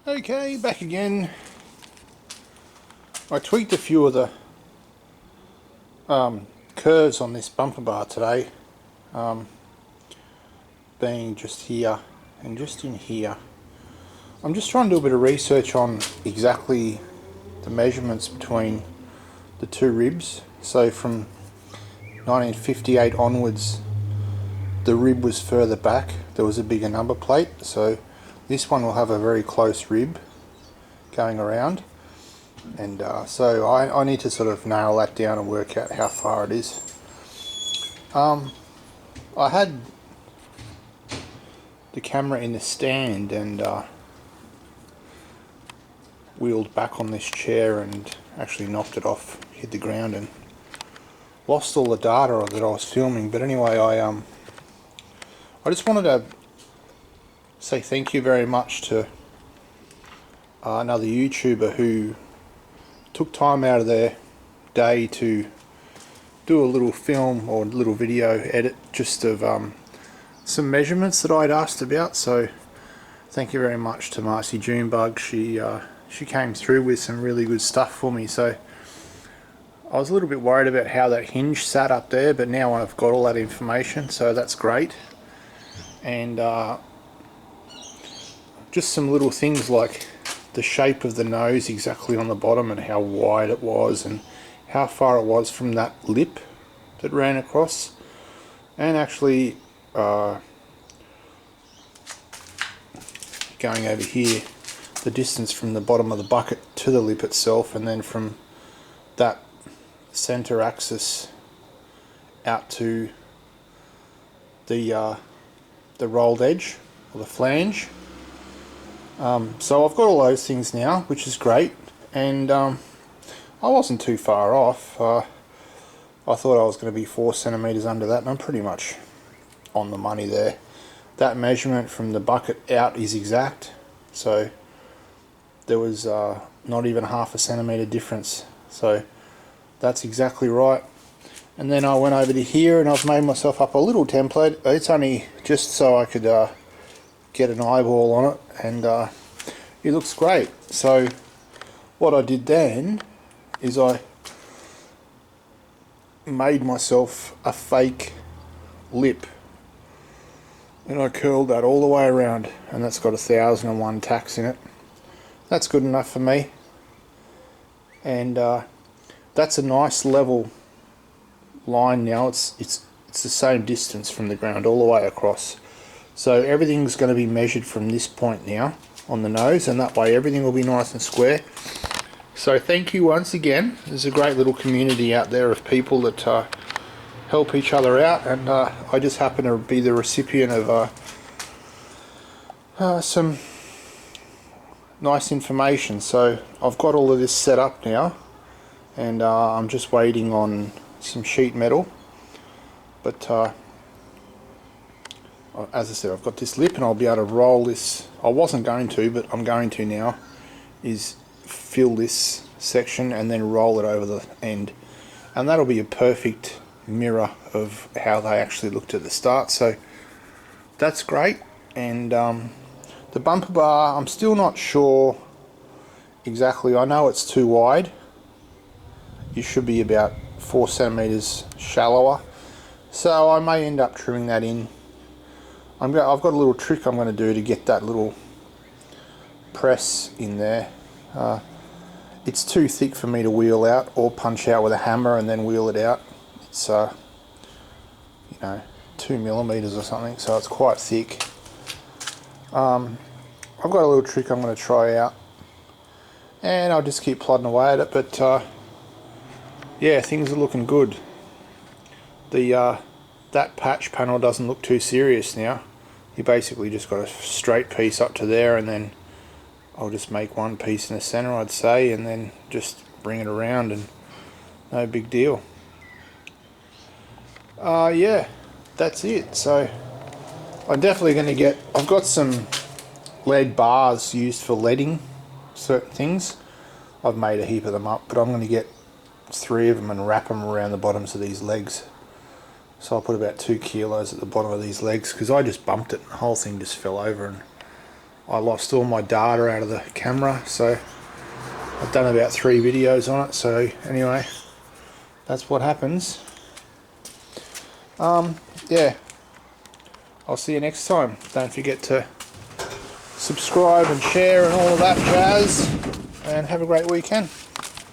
Okay, back again. I tweaked a few of the curves on this bumper bar today, being just here and just in here. I'm just trying to do a bit of research on exactly the measurements between the two ribs. So from 1958 onwards, the rib was further back, there was a bigger number plate, so this one will have a very close rib going around, and so I need to sort of nail that down and work out how far it is. I had the camera in the stand and wheeled back on this chair and actually knocked it off, hit the ground, and lost all the data that I was filming. But anyway, I just wanted to say thank you very much to another YouTuber who took time out of their day to do a little film or little video edit just of some measurements that I'd asked about. So thank you very much to Marcy Junebug. She came through with some really good stuff for me. So I was a little bit worried about how that hinge sat up there, but now I've got all that information, so that's great. And just some little things like the shape of the nose exactly on the bottom and how wide it was and how far it was from that lip that ran across, and actually going over here, the distance from the bottom of the bucket to the lip itself, and then from that center axis out to the rolled edge or the flange. So I've got all those things now, which is great, and I wasn't too far off. I thought I was going to be 4 centimeters under that, and I'm pretty much on the money there. That measurement from the bucket out is exact, so there was not even half a centimeter difference, so that's exactly right. And then I went over to here and I've made myself up a little template. It's only just so I could get an eyeball on it, and it looks great. So what I did then is I made myself a fake lip, and I curled that all the way around, and that's got 1001 tacks in it. That's good enough for me, and that's a nice level line now. It's the same distance from the ground all the way across, so everything's going to be measured from this point now on the nose, and that way everything will be nice and square. So thank you once again. There's a great little community out there of people that help each other out, and I just happen to be the recipient of some nice information. So I've got all of this set up now, and I'm just waiting on some sheet metal, but as I said, I've got this lip and I'll be able to roll this. I wasn't going to, but I'm going to now, is fill this section and then roll it over the end, and that'll be a perfect mirror of how they actually looked at the start. So that's great. And the bumper bar, I'm still not sure exactly. I know it's too wide. You should be about 4 centimeters shallower, so I may end up trimming that in. I've got a little trick I'm going to do to get that little press in there. It's too thick for me to wheel out or punch out with a hammer and then wheel it out. It's 2 millimeters or something, so it's quite thick. I've got a little trick I'm going to try out, and I'll just keep plodding away at it. But yeah, things are looking good. That patch panel doesn't look too serious now. You basically just got a straight piece up to there, and then I'll just make one piece in the center, I'd say, and then just bring it around, and no big deal. Yeah, that's it. So I'm definitely going to get, I've got some lead bars used for leading certain things. I've made a heap of them up, but I'm going to get 3 of them and wrap them around the bottoms of these legs. So I'll put about 2 kilos at the bottom of these legs, because I just bumped it and the whole thing just fell over, and I lost all my data out of the camera, so I've done about 3 videos on it. So anyway, that's what happens. Yeah, I'll see you next time. Don't forget to subscribe and share and all of that jazz, and have a great weekend.